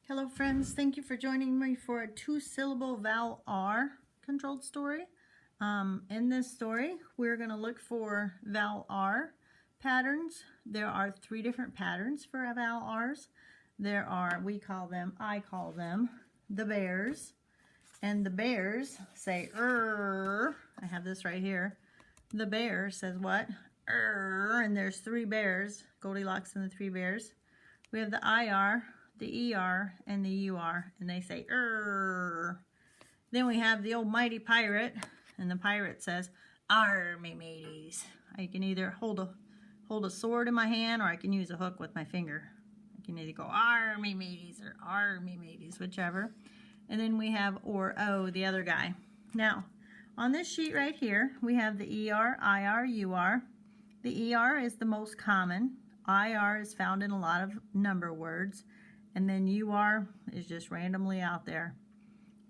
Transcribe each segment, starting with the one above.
Hello friends, thank you for joining me for a two-syllable vowel R controlled story. In this story, we're going to look for vowel R patterns. There are 3 different patterns for vowel R's. There are, I call them, the bears. And the bears say er. I have this right here. The bear says what? Er. And there's 3 bears, Goldilocks and the 3 bears. We have the IR, the ER, and the UR, and they say er. Then we have the old mighty pirate, and the pirate says, "Arr, me mateys." I can either hold a sword in my hand, or I can use a hook with my finger. I can either go "Arr, me mateys" or "Arr, me mateys," whichever. And then we have or O, the other guy. Now, on this sheet right here, we have the ER, IR, UR. The ER is the most common. IR is found in a lot of number words. And then UR is just randomly out there.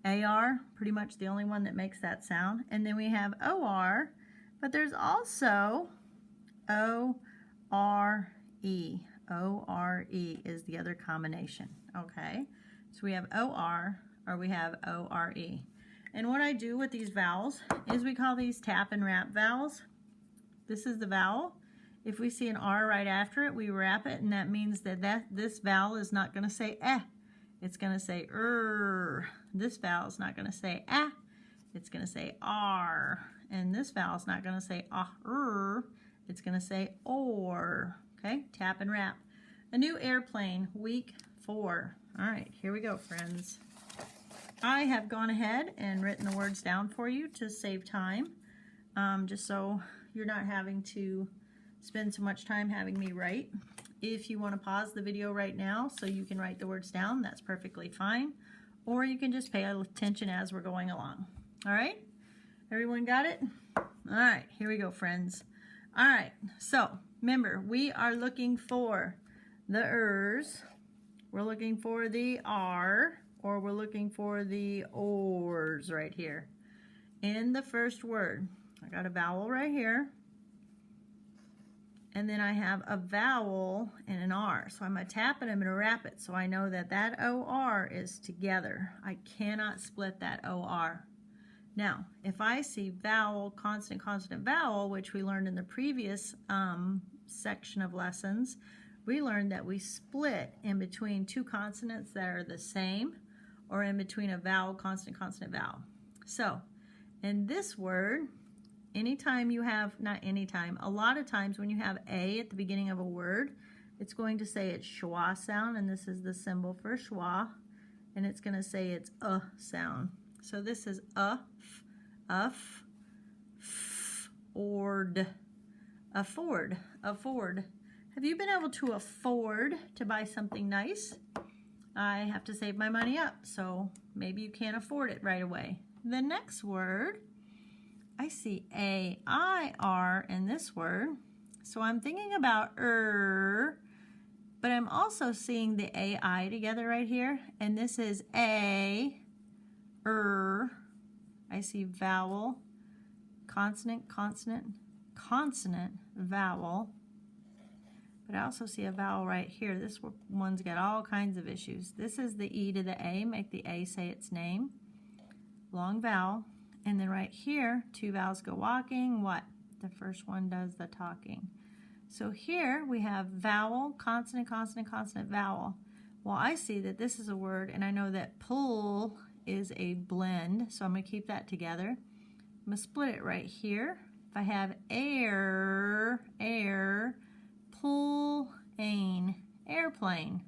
AR, pretty much the only one that makes that sound. And then we have OR, but there's also O-R-E. O-R-E is the other combination, okay? So we have OR, or we have O-R-E. And what I do with these vowels is we call these tap and wrap vowels. This is the vowel. If we see an R right after it, we wrap it, and that means that this vowel is not going to say eh. It's going to say er. This vowel is not going to say ah. It's going to say R. And this vowel is not going to say ah-er. It's going to say or. Okay, tap and wrap. A new airplane, week 4. All right, here we go, friends. I have gone ahead and written the words down for you to save time, just so you're not having to spend so much time having me write. If you want to pause the video right now so you can write the words down, that's perfectly fine. Or you can just pay attention as we're going along. All right? Everyone got it? All right, here we go, friends. All right, so remember, we are looking for the ers, we're looking for the R, or we're looking for the ors right here. In the first word, I got a vowel right here. And then I have a vowel and an R. So I'm going to tap it, I'm going to wrap it, so I know that that OR is together. I cannot split that OR. Now, if I see vowel, consonant, consonant, vowel, which we learned in the previous section of lessons, we learned that we split in between 2 consonants that are the same, or in between a vowel, consonant, consonant, vowel. So, in this word, anytime you have, not anytime, a lot of times when you have A at the beginning of a word, it's going to say its schwa sound, and this is the symbol for schwa, and it's going to say its sound. So this is f, ord, afford, afford. Have you been able to afford to buy something nice? I have to save my money up, so maybe you can't afford it right away. The next word, I see A-I-R in this word, so I'm thinking about but I'm also seeing the A-I together right here, and this is A, I see vowel, consonant, consonant, consonant, vowel, but I also see a vowel right here. This one's got all kinds of issues. This is the E to the A, make the A say its name, long vowel. And then right here, 2 vowels go walking. What? The first one does the talking. So here we have vowel, consonant, consonant, consonant, vowel. Well, I see that this is a word, and I know that pull is a blend, so I'm going to keep that together. I'm going to split it right here. If I have air, pull, airplane.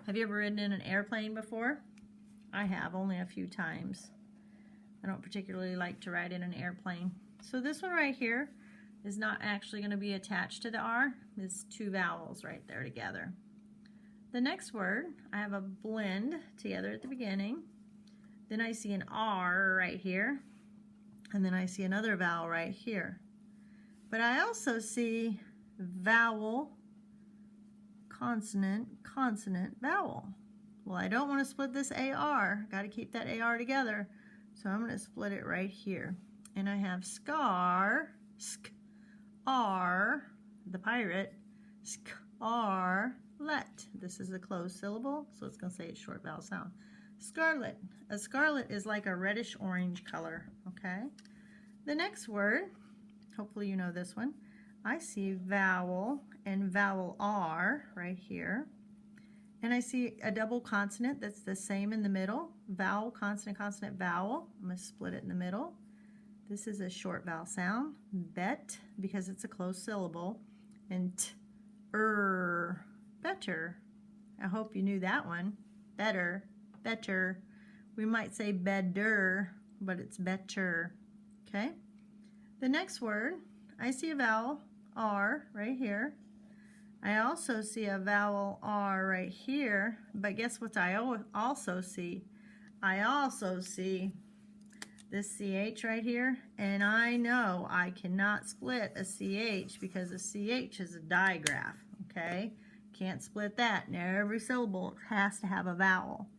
Have you ever ridden in an airplane before? I have, only a few times. I don't particularly like to ride in an airplane. So this one right here is not actually going to be attached to the R. It's 2 vowels right there together. The next word, I have a blend together at the beginning. Then I see an R right here. And then I see another vowel right here. But I also see vowel, consonant, consonant, vowel. Well, I don't want to split this AR. Got to keep that AR together. So I'm going to split it right here. And I have scar, sk, R, the pirate, sk, R, Let. This is a closed syllable, so it's going to say a short vowel sound. Scarlet. A scarlet is like a reddish orange color, okay? The next word, hopefully you know this one. I see vowel and vowel R right here. And I see a double consonant that's the same in the middle. Vowel, consonant, consonant, vowel. I'm going to split it in the middle. This is a short vowel sound. Bet, because it's a closed syllable. And better. I hope you knew that one. Better, better. We might say better, but it's better. Okay? The next word, I see a vowel, R, right here. I also see a vowel R right here, but guess what I also see? I also see this CH right here, and I know I cannot split a CH because a CH is a digraph, okay? Can't split that, and every syllable has to have a vowel.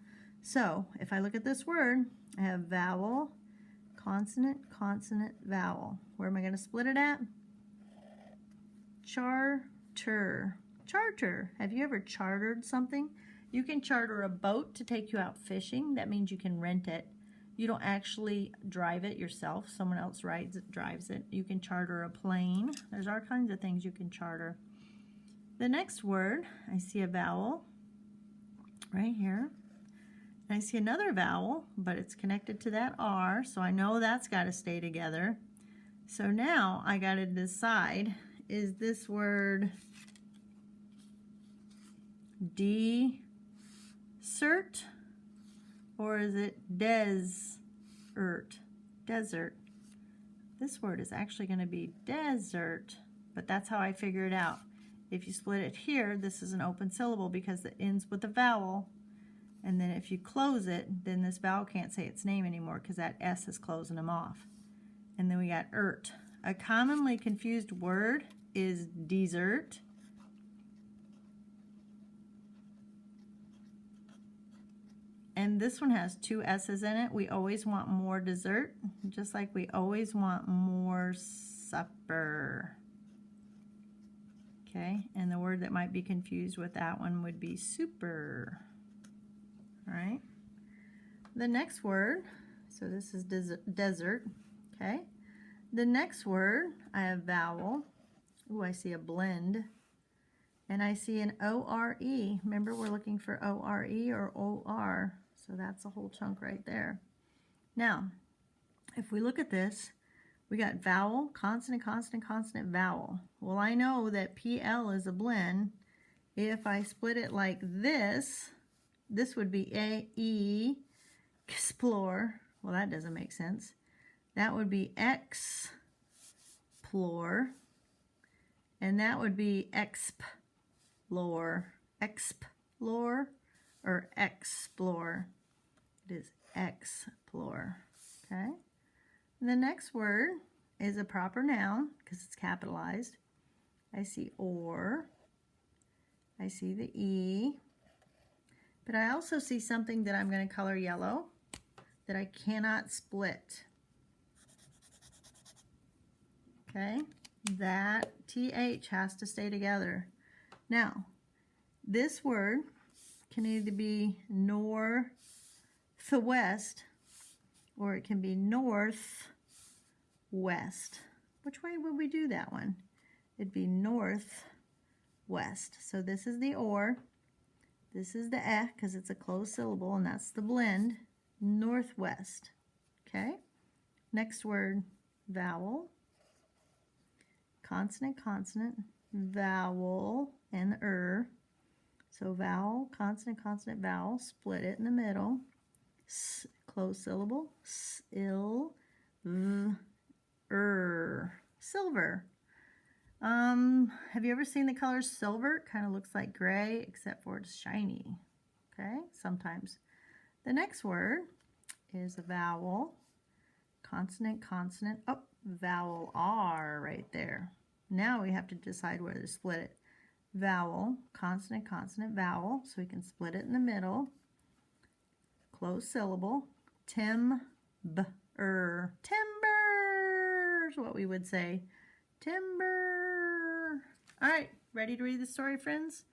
So, if I look at this word, I have vowel, consonant, consonant, vowel. Where am I going to split it at? Charter. Charter. Have you ever chartered something? You can charter a boat to take you out fishing. That means you can rent it. You don't actually drive it yourself. Someone else drives it. You can charter a plane. There's all kinds of things you can charter. The next word, I see a vowel right here. I see another vowel, but it's connected to that R, so I know that's got to stay together. So now I got to decide, is this word desert or is it desert? Desert. This word is actually going to be desert, but that's how I figure it out. If you split it here, this is an open syllable because it ends with a vowel. And then if you close it, then this vowel can't say its name anymore because that S is closing them off. And then we got ert. A commonly confused word is desert. And this one has two S's in it. We always want more dessert, just like we always want more supper. Okay, and the word that might be confused with that one would be super. All right. The next word, so this is desert, okay. The next word, I have vowel. Ooh, I see a blend. And I see an O-R-E. Remember, we're looking for O-R-E or O-R. So that's a whole chunk right there. Now, if we look at this, we got vowel, consonant, consonant, consonant, vowel. Well, I know that PL is a blend. If I split it like this, this would be A-E, explore. Well, that doesn't make sense. That would be explore. And that would be explore. Explore or explore. It is explore. Okay? And the next word is a proper noun because it's capitalized. I see or. I see the E. But I also see something that I'm going to color yellow that I cannot split. Okay? That TH has to stay together. Now, this word can either be north to west or it can be north west. Which way would we do that one? It'd be north west. So this is the or. This is the eh because it's a closed syllable and that's the blend. Northwest. Okay? Next word, vowel. Consonant, consonant, vowel, and So vowel, consonant, consonant, vowel, split it in the middle. S, closed syllable. Silver. Silver. Have you ever seen the color silver? It kind of looks like gray, except for it's shiny. Okay, sometimes. The next word is a vowel. Consonant, consonant. Oh, vowel R right there. Now we have to decide whether to split it. Vowel, consonant, consonant, vowel. So we can split it in the middle. Closed syllable. Timber. Timber is what we would say. Timber. All right, ready to read the story, friends?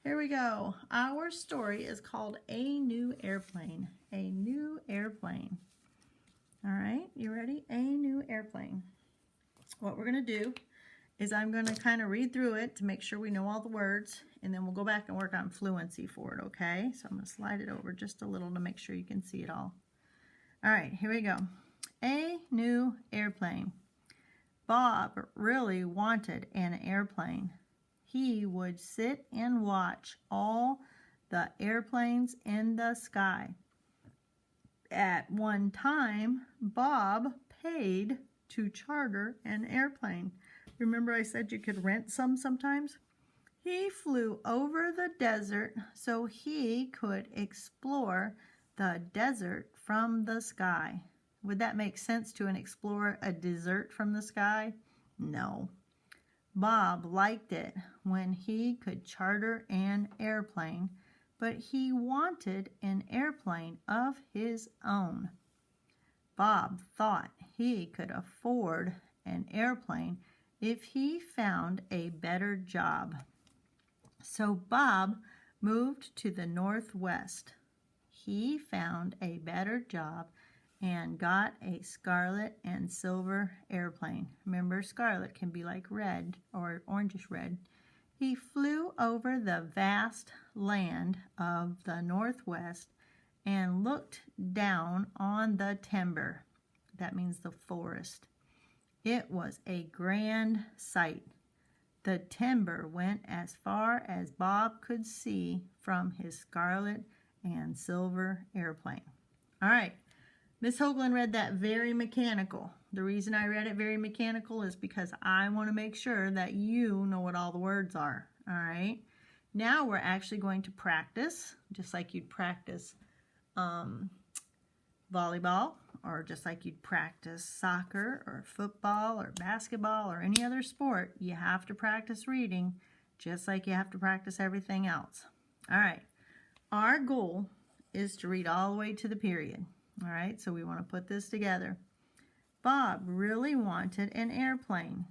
Here we go. Our story is called A New Airplane. A New Airplane. All right, you ready? A New Airplane. What we're going to do is I'm going to kind of read through it to make sure we know all the words, and then we'll go back and work on fluency for it, okay? So I'm going to slide it over just a little to make sure you can see it all. All right, here we go. A new airplane. Bob really wanted an airplane. He would sit and watch all the airplanes in the sky. At one time, Bob paid to charter an airplane. Remember I said you could rent some sometimes? He flew over the desert so he could explore the desert from the sky. Would that make sense to explore a desert from the sky? No. Bob liked it when he could charter an airplane, but he wanted an airplane of his own. Bob thought he could afford an airplane if he found a better job. So Bob moved to the Northwest. He found a better job and got a scarlet and silver airplane. Remember, scarlet can be like red or orangish red. He flew over the vast land of the Northwest and looked down on the timber. That means the forest. It was a grand sight. The timber went as far as Bob could see from his scarlet and silver airplane. All right. Miss Hoagland read that very mechanical. The reason I read it very mechanical is because I want to make sure that you know what all the words are. All right. Now we're actually going to practice, just like you'd practice volleyball, or just like you'd practice soccer or football or basketball or any other sport. You have to practice reading just like you have to practice everything else. All right. Our goal is to read all the way to the period. All right, so we want to put this together. Bob really wanted an airplane.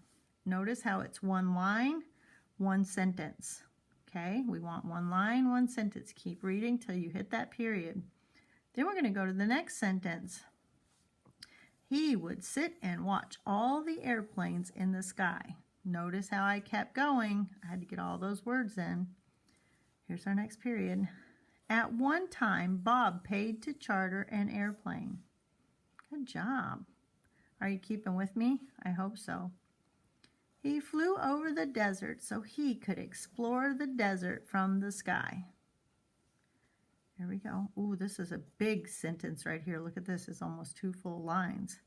Notice how it's one line, one sentence. Okay, we want one line, one sentence. Keep reading till you hit that period. Then we're going to go to the next sentence. He would sit and watch all the airplanes in the sky. Notice how I kept going. I had to get all those words in. Here's our next period. At one time, Bob paid to charter an airplane. Good job. Are you keeping with me? I hope so. He flew over the desert so he could explore the desert from the sky. Here we go. Ooh, this is a big sentence right here. Look at this. It's almost 2 full lines.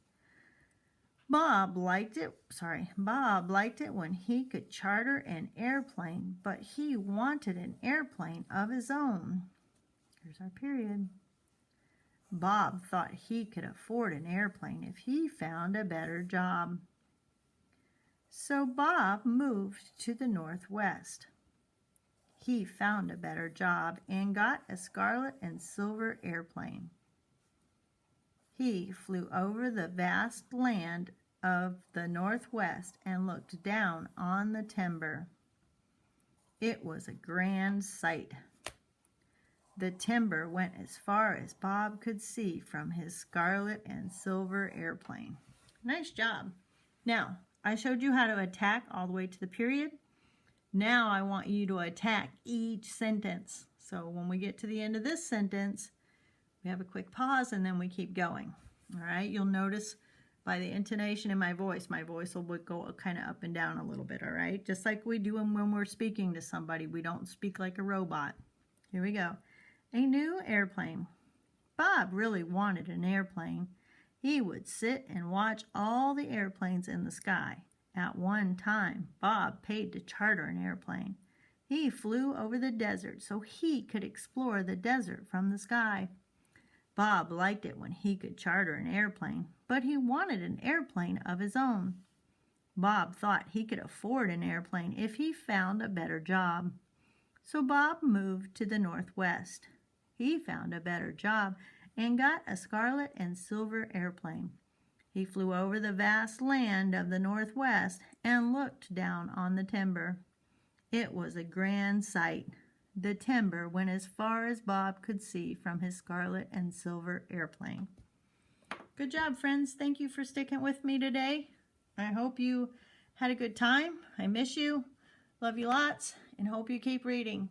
Bob liked it when he could charter an airplane, but he wanted an airplane of his own. Here's our period. Bob thought he could afford an airplane if he found a better job. So Bob moved to the Northwest. He found a better job and got a scarlet and silver airplane. He flew over the vast land of the Northwest and looked down on the timber. It was a grand sight. The timber went as far as Bob could see from his scarlet and silver airplane. Nice job. Now, I showed you how to attack all the way to the period. Now I want you to attack each sentence. So when we get to the end of this sentence, we have a quick pause and then we keep going. All right, you'll notice by the intonation in my voice will go kind of up and down a little bit, all right? Just like we do when we're speaking to somebody. We don't speak like a robot. Here we go. A new airplane. Bob really wanted an airplane. He would sit and watch all the airplanes in the sky. At one time, Bob paid to charter an airplane. He flew over the desert so he could explore the desert from the sky. Bob liked it when he could charter an airplane, but he wanted an airplane of his own. Bob thought he could afford an airplane if he found a better job. So Bob moved to the Northwest. He found a better job and got a scarlet and silver airplane. He flew over the vast land of the Northwest and looked down on the timber. It was a grand sight. the timber went as far as Bob could see from his scarlet and silver airplane. Good job, friends. Thank you for sticking with me today. I hope you had a good time. I miss you. Love you lots, and hope you keep reading.